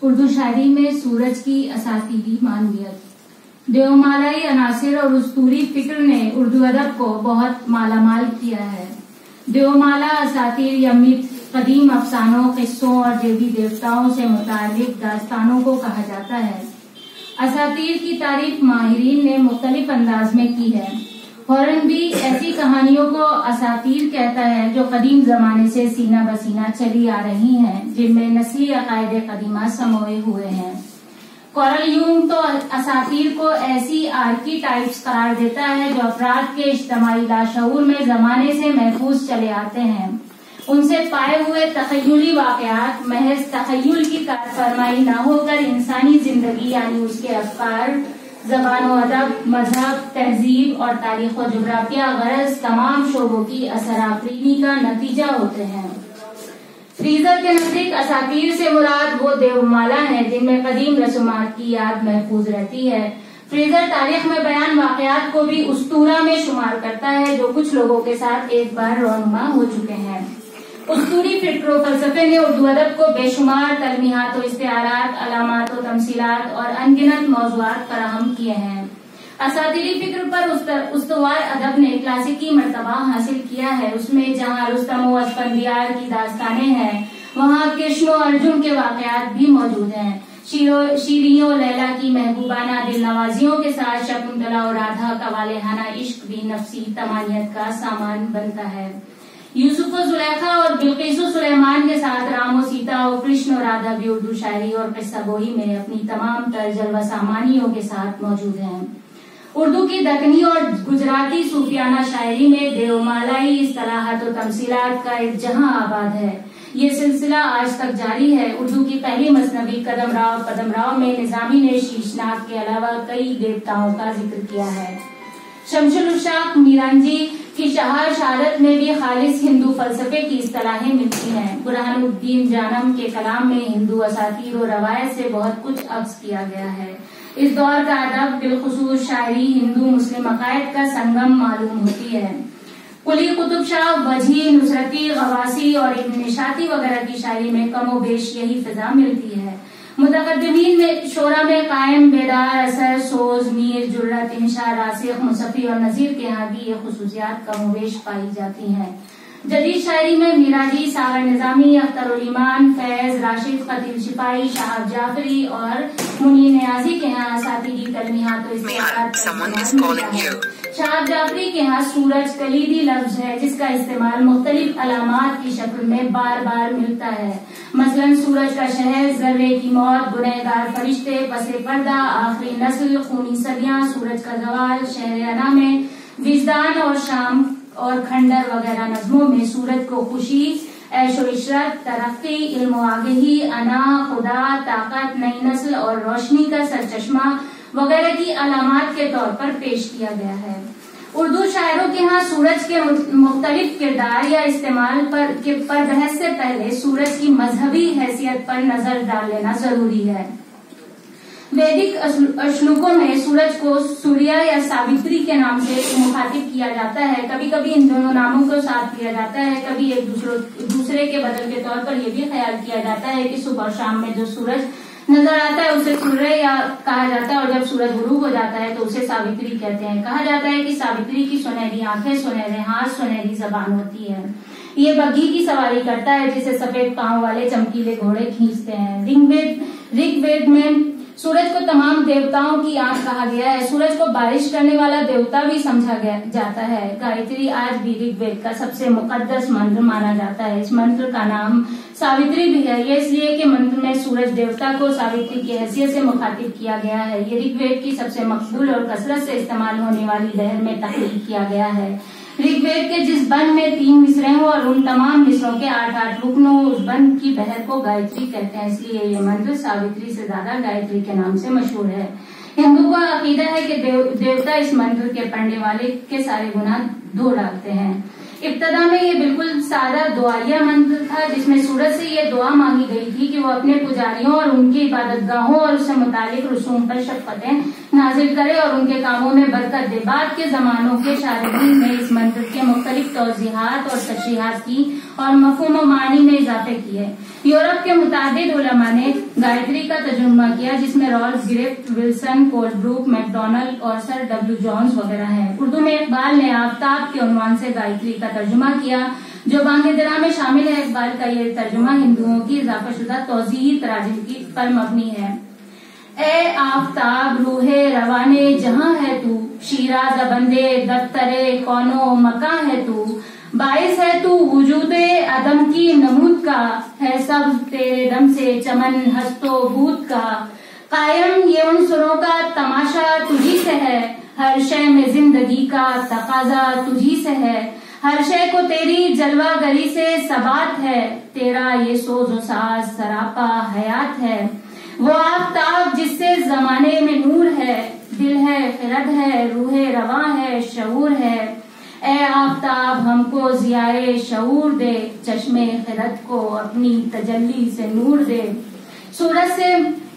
اردو شاعری میں سورج کی اساطیری معنویت۔ دیومالائی عناصر اور اسطوری فکر نے اردو ادب کو بہت مالا مال کیا ہے۔ دیومالا اساطیر یا میت قدیم افسانوں، قصوں اور دیوی دیوتاؤں سے متعلق داستانوں کو کہا جاتا ہے۔ اساطیر کی تعریف ماہرین نے مختلف انداز میں کی ہے۔ ہورن بھی ایسی کہانیوں کو اساطیر کہتا ہے جو قدیم زمانے سے سینہ بسینہ چلی آ رہی ہیں، جن میں نسلی عقائد قدیمہ سموئے ہوئے ہیں۔ کارل یونگ تو اساطیر کو ایسی آرکی ٹائپس قرار دیتا ہے جو افراد کے اجتماعی لاشعور میں زمانے سے محفوظ چلے آتے ہیں۔ ان سے پائے ہوئے تخیلی واقعات محض تخیل کی کار فرمائی نہ ہو کر انسانی زندگی یعنی اس کے افکار، زبان و ادب، مذہب، تہذیب اور تاریخ و جغرافیہ غرض تمام شعبوں کی اثر آفرینی کا نتیجہ ہوتے ہیں۔ فریزر کے نزدیک اساطیر سے مراد وہ دیومالا ہیں جن میں قدیم رسومات کی یاد محفوظ رہتی ہے۔ فریزر تاریخ میں بیان واقعات کو بھی اسطورہ میں شمار کرتا ہے جو کچھ لوگوں کے ساتھ ایک بار رونما ہو چکے ہیں۔ اسطوری فکر و فلسفے نے اردو ادب کو بے شمار تلمیحات و استعارات، علامات و تمثیلات اور ان گنت موضوعات فراہم کیے ہیں۔ اساطیری فکر پر استوار ادب نے کلاسیکی مرتبہ حاصل کیا ہے۔ اس میں جہاں رستم و اسفندیار کی داستانیں ہیں، وہاں کرشن و ارجن کے واقعات بھی موجود ہیں۔ شیریں و لیلا کی محبوبانہ دل نوازیوں کے ساتھ شکنتلا اور رادھا کا والہانہ عشق بھی نفسی طمانینت کا سامان بنتا ہے۔ یوسف و زلیخا اور بلقیس و سلیمان کے ساتھ رام و سیتا اور کرشن و رادھا بھی اردو شاعری اور قصہ گوئی میں اپنی تمام تر جلوہ سامانیوں کے ساتھ موجود ہیں۔ اردو کی دکنی اور گجراتی صوفیانہ شاعری میں دیومالائی اصطلاحات و تمثیلات کا ایک جہاں آباد ہے۔ یہ سلسلہ آج تک جاری ہے۔ اردو کی پہلی مثنوی قدم راؤ پدم راؤ میں نظامی نے شیشناگ کے علاوہ کئی دیوتاؤں کا ذکر کیا ہے۔ شمس الاشاق میرانجی کی شہار شہادت میں بھی خالص ہندو فلسفے کی اصطلاحیں ملتی ہیں۔ برہان الدین جانم کے کلام میں ہندو اساطیر و روایت سے بہت کچھ عکس کیا گیا ہے۔ اس دور کا ادب بالخصوص شاعری ہندو مسلم عقائد کا سنگم معلوم ہوتی ہے۔ قلی قطب شاہ، وجہی، نصرتی، غواسی اور ابن نشاطی وغیرہ کی شاعری میں کم و بیش یہی فضا ملتی ہے۔ متقدمین میں شعرا میں قائم، بیدار، اثر، سوز، میر، جرت، انشا، راسخ، مصفی اور نظیر کے ہاں بھی یہ خصوصیات کم و بیش پائی جاتی ہیں۔ جدید شاعری میں میراجی، ساغر نظامی، اختر الایمان، فیض، راشد، خطیب شفائی، شہاب جعفری اور منی نیازی کے ہاں اساطیری تلمیحات و استعارات کا استعمال ملتا ہے۔ شہاب جعفری کے ہاں سورج کلیدی لفظ ہے جس کا استعمال مختلف علامات کی شکل میں بار بار ملتا ہے۔ مثلاً سورج کا شہر، ذرے کی موت، گنہگار فرشتے، پس پردہ، آخری نسل، خونی صدیاں، سورج کا زوال، شہر انا میں وجدان اور شام اور کھنڈر وغیرہ نظموں میں سورج کو خوشی، عیش و عشرت، ترقی، علم و آگہی، انا، خدا، طاقت، نئی نسل اور روشنی کا سرچشمہ وغیرہ کی علامات کے طور پر پیش کیا گیا ہے۔ اردو شاعروں کے ہاں سورج کے مختلف کردار یا استعمال پر بحث سے پہلے سورج کی مذہبی حیثیت پر نظر ڈال لینا ضروری ہے۔ ویدک اشلوکوں میں سورج کو سوریا یا ساوتری کے نام سے مخاطب کیا جاتا ہے۔ کبھی کبھی ان دونوں ناموں کو ساتھ لیا جاتا ہے، کبھی ایک دوسرے کے بدل کے طور پر یہ بھی خیال کیا جاتا ہے کہ صبح اور شام میں جو سورج نظر آتا ہے اسے سوریہ یا کہا جاتا ہے اور جب سورج غروب ہو جاتا ہے تو اسے ساوتری کہتے ہیں۔ کہا جاتا ہے کہ ساوتری کی سنہری آنکھیں، سنہرے ہاتھ، سنہری زبان ہوتی ہے۔ یہ بگھی کی سواری کرتا ہے جسے سفید پاؤں والے چمکیلے گھوڑے کھینچتے ہیں۔ رگ وید میں سورج کو تمام دیوتاؤں کی آنکھ کہا گیا ہے۔ سورج کو بارش کرنے والا دیوتا بھی سمجھا جاتا ہے۔ گایتری آج بھی رگ وید کا سب سے مقدس منتر مانا جاتا ہے۔ اس منتر کا نام ساوتری بھی ہے۔ یہ اس لیے کہ منتر میں سورج دیوتا کو ساوتری کی حیثیت سے مخاطب کیا گیا ہے۔ یہ رگ وید کی سب سے مقبول اور کثرت سے استعمال ہونے والی لہر میں تخلیق کیا گیا ہے۔ رگ وید کے جس بند میں 3 مصرے ہوں اور ان تمام مصروں کے 8 رکن ہوں، اس بند کی بحر کو گایتری کہتے ہیں۔ اس لیے یہ منتر ساوتری سے زیادہ گایتری کے نام سے مشہور ہے۔ ہندو کا عقیدہ ہے کہ دیوتا اس منتر کے پڑھنے والے کے سارے گناہ دھو ڈالتے ہیں۔ ابتدا میں یہ بالکل سادہ دعائیہ منتر تھا جس میں سورج سورج سے یہ دعا مانگی گئی تھی کہ وہ اپنے پجاریوں اور ان کی عبادت گاہوں اور اس سے متعلق رسوم پر شفقتیں نازل کرے اور ان کے کاموں میں برکت دے۔ بعد کے زمانوں کے شارحین نے اس منتر کے مختلف توضیحات اور تشریحات کی اور مفہوم و معنی میں اضافے کیے۔ یورپ کے متعدد علماء نے گایتری کا ترجمہ کیا، جس میں Ralph Griffith, Wilson, Colebrooke, Macdonald اور سر ڈبلیو جونز وغیرہ ہیں۔ اردو میں اقبال نے آفتاب کے عنوان سے گایتری کا ترجمہ کیا، جو بانگ درا میں شامل ہے۔ اقبال کا یہ ترجمہ ہندوؤں کی اضافہ شدہ توضیحی تراجم پر مبنی ہے۔ اے آفتاب روح روانے جہاں ہے تو، شیراز بندے دفترے کونو مکاں ہے تو، باعث ہے تو وجود عدم کی نمود کا، ہے سب تیرے دم سے چمن ہست و بود کا، قائم یہ عنصروں کا تماشا تجھی سے ہے، ہر شے میں زندگی کا تقاضا تجھی سے ہے، ہر شے کو تیری جلوہ گری سے ثبات ہے، تیرا یہ سوز و ساز سراپا حیات ہے، وہ آفتاب جس سے زمانے میں نور ہے، دل ہے خرد ہے روح رواں ہے شعور ہے، اے آفتاب ہم کو ضیائے شعور دے، چشمے خرد کو اپنی تجلی سے نور دے۔ سورج سے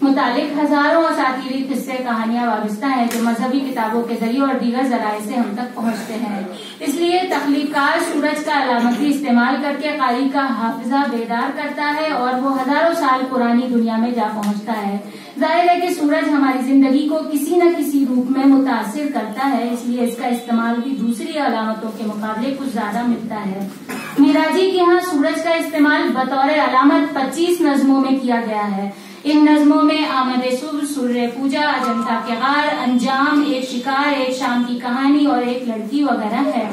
متعلق ہزاروں اساطیری قصے کہانیاں وابستہ ہیں جو مذہبی کتابوں کے ذریعے اور دیگر ذرائع سے ہم تک پہنچتے ہیں۔ اس لیے تخلیقات سورج کا علامتی استعمال کر کے قاری کا حافظہ بیدار کرتا ہے اور وہ ہزاروں سال پرانی دنیا میں جا پہنچتا ہے۔ ظاہر ہے کہ سورج ہماری زندگی کو کسی نہ کسی روپ میں متاثر کرتا ہے، اس لیے اس کا استعمال بھی دوسری علامتوں کے مقابلے کچھ زیادہ ملتا ہے۔ میراجی کے ہاں سورج کا استعمال بطور علامت 25 نظموں میں کیا گیا ہے۔ ان نظموں میں آمد صبح، سوریہ پوجا، اجنتا کے غار، انجام، ایک شکار، ایک شام کی کہانی اور ایک لڑکی وغیرہ ہے۔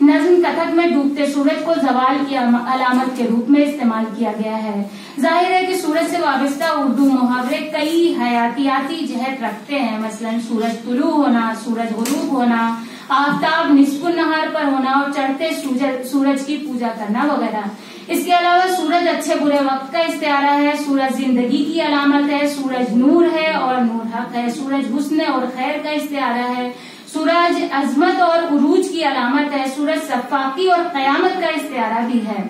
نظم کتھک میں ڈوبتے سورج کو زوال کی علامت کے روپ میں استعمال کیا گیا ہے۔ ظاہر ہے کہ سورج سے وابستہ اردو محاورے کئی حیاتیاتی جہت رکھتے ہیں، مثلا سورج طلوع ہونا، سورج غروب ہونا، آفتاب نصف النہار پر ہونا اور چڑھتے سورج کی پوجا کرنا وغیرہ۔ اس کے علاوہ سورج اچھے برے وقت کا استعارہ ہے، سورج زندگی کی علامت ہے، سورج نور ہے اور نور حق ہے، سورج حسن اور خیر کا استعارہ ہے، سورج عظمت اور عروج کی علامت ہے، سورج صفاقی اور قیامت کا استعارہ بھی ہے۔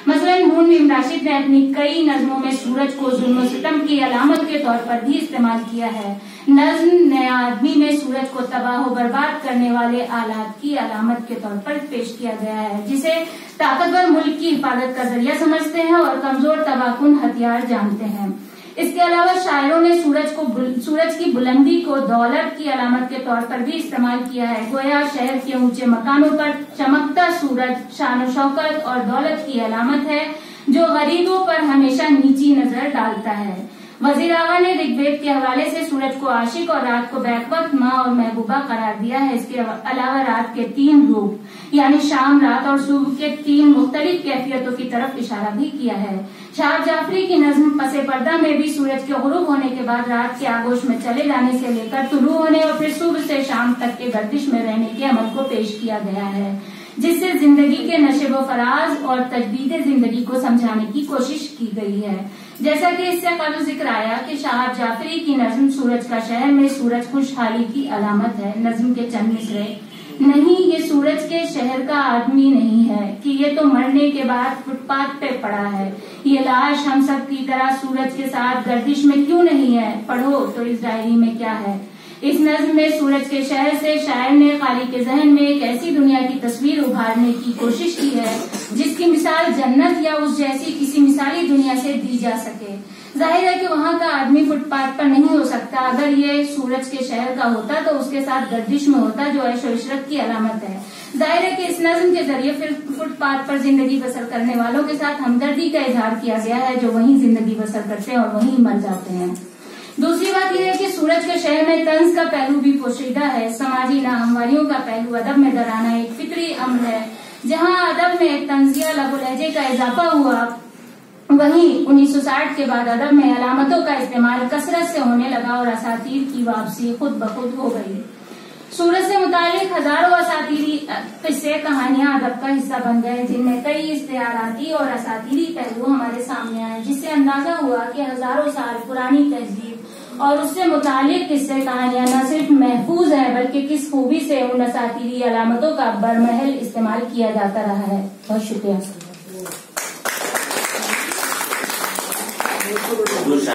مثلا نون میم راشد نے اپنی کئی نظموں میں سورج کو ظلم و ستم کی علامت کے طور پر بھی استعمال کیا ہے۔ نظم نیا آدمی میں سورج کو تباہ و برباد کرنے والے آلات کی علامت کے طور پر پیش کیا گیا ہے، جسے طاقتور ملک کی حفاظت کا ذریعہ سمجھتے ہیں اور کمزور تباہ کن ہتھیار جانتے ہیں۔ اس کے علاوہ شاعروں نے سورج کی بلندی کو دولت کی علامت کے طور پر بھی استعمال کیا ہے، گویا شہر کے اونچے مکانوں پر چمکتا سورج شان و شوکت اور دولت کی علامت ہے جو غریبوں پر ہمیشہ نیچی نظر ڈالتا ہے۔ وزیر اعلیٰ نے رگ وید کے حوالے سے سورج کو عاشق اور رات کو بیک وقت ماں اور محبوبہ قرار دیا ہے۔ اس کے علاوہ رات کے 3 روپ یعنی شام، رات اور صبح کے 3 مختلف کیفیتوں کی طرف اشارہ بھی کیا ہے۔ شہاب جعفری کی نظم پس پردہ میں بھی سورج کے غروب ہونے کے بعد رات کے آغوش میں چلے جانے سے لے کر طلوع ہونے اور پھر صبح سے شام تک کے گردش میں رہنے کے عمل کو پیش کیا گیا ہے، جس سے زندگی کے نشیب و فراز اور تجدید زندگی کو سمجھانے کی کوشش کی گئی ہے۔ جیسا کہ اس سے قبل ذکر آیا کہ شہاب جعفری کی نظم سورج کا شہر میں سورج خوشحالی کی علامت ہے۔ نظم کے چند مصرے: نہیں یہ سورج کے شہر کا آدمی نہیں ہے کہ یہ تو مرنے کے بعد فٹ پاتھ پہ پڑا ہے، یہ لاش ہم سب کی طرح سورج کے ساتھ گردش میں کیوں نہیں ہے، پڑھو تو اس ڈائری میں کیا ہے۔ اس نظم میں سورج کے شہر سے شاعر نے قاری کے ذہن میں ایک ایسی دنیا کی تصویر ابھارنے کی کوشش کی ہے جس کی مثال جنت یا اس جیسی کسی مثالی دنیا سے دی جا سکے۔ ظاہر ہے کہ وہاں کا آدمی فٹ پاتھ پر نہیں ہو سکتا، اگر یہ سورج کے شہر کا ہوتا تو اس کے ساتھ گردش میں ہوتا جو عیش و عشرت کی علامت ہے۔ ظاہر ہے کہ اس نظم کے ذریعے پھر فٹ پاتھ پر زندگی بسر کرنے والوں کے ساتھ ہمدردی کا اظہار کیا گیا ہے جو وہیں زندگی بسر کرتے ہیں اور وہیں مر جاتے ہیں۔ دوسری بات یہ ہے کہ سورج کے شہر میں طنز کا پہلو بھی پوشیدہ ہے، سماجی ناہمواریوں کا پہلو ادب میں درانا ایک فطری امر ہے۔ جہاں ادب میں طنزیہ لب و لہجے کا اضافہ ہوا، وہیں 1960 کے بعد ادب میں علامتوں کا استعمال کثرت سے ہونے لگا اور اساطیر کی واپسی خود بخود ہو گئی۔ سورج سے متعلق ہزاروں اساطیری قصے کہانیاں ادب کا حصہ بن گئے، جن میں کئی استعاراتی اور اساطیری پہلو ہمارے سامنے آئے، جس سے اندازہ ہوا کہ ہزاروں سال پرانی تہذیب اور اس سے متعلق قصے کہانیاں نہ صرف محفوظ ہیں بلکہ کس خوبی سے ان اساطیری علامتوں کا برمحل استعمال کیا جاتا رہا ہے۔ بہت شکریہ۔ شکریہ.